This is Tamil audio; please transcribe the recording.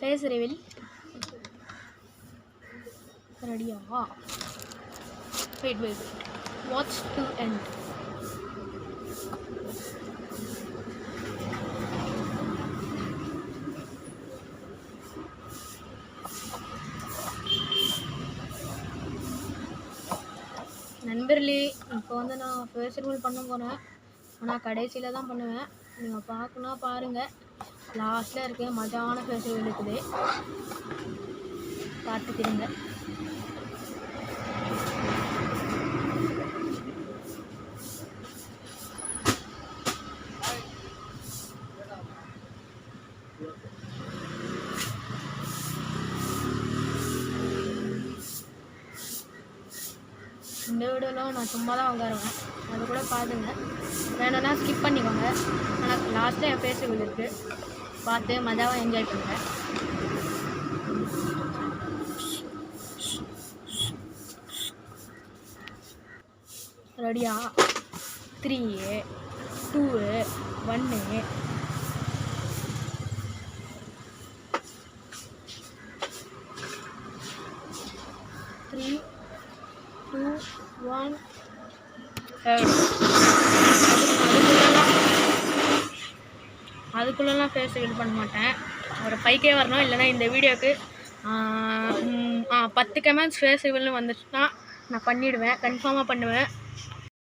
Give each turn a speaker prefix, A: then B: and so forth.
A: ஃபேஸ் ரிவீல் ரெடியா? Wait watch to end. நண்பர்களே, இப்போ வந்து நான் ஃபேஸ் ரிவீல் பண்ண போகிறேன். ஆனால் கடைசியில் தான் பண்ணுவேன். நீங்கள் பார்க்கணுன்னா பாருங்கள். லாஸ்ட்டில் இருக்க மஜான ஃபேஸ் ரிவீல் இருக்குது, பார்த்துக்கிறீங்க. இந்த வீடியோவில் நான் சும்மா தான் உட்காருவேன், அதை கூட பாருங்க. வேணும்னா ஸ்கிப் பண்ணிக்கோங்க. ஆனால் லாஸ்ட்டில் என் ஃபேஸ் ரிவீல் இருக்குது, பார்த்து மஜாவாக என்ஜாய் பண்ணுங்கள். ரெடியா? 3 2 1. அதுக்குள்ளெல்லாம் ஃபேஸ் ரிவீல் பண்ண மாட்டேன். ஒரு 5K வரணும், இல்லைனா இந்த வீடியோவுக்கு 10 கமெண்ட்ஸ் ஃபேஸ் ரிவீல்னு வந்துச்சுன்னா நான் பண்ணிவிடுவேன், கன்ஃபார்மாக பண்ணுவேன்.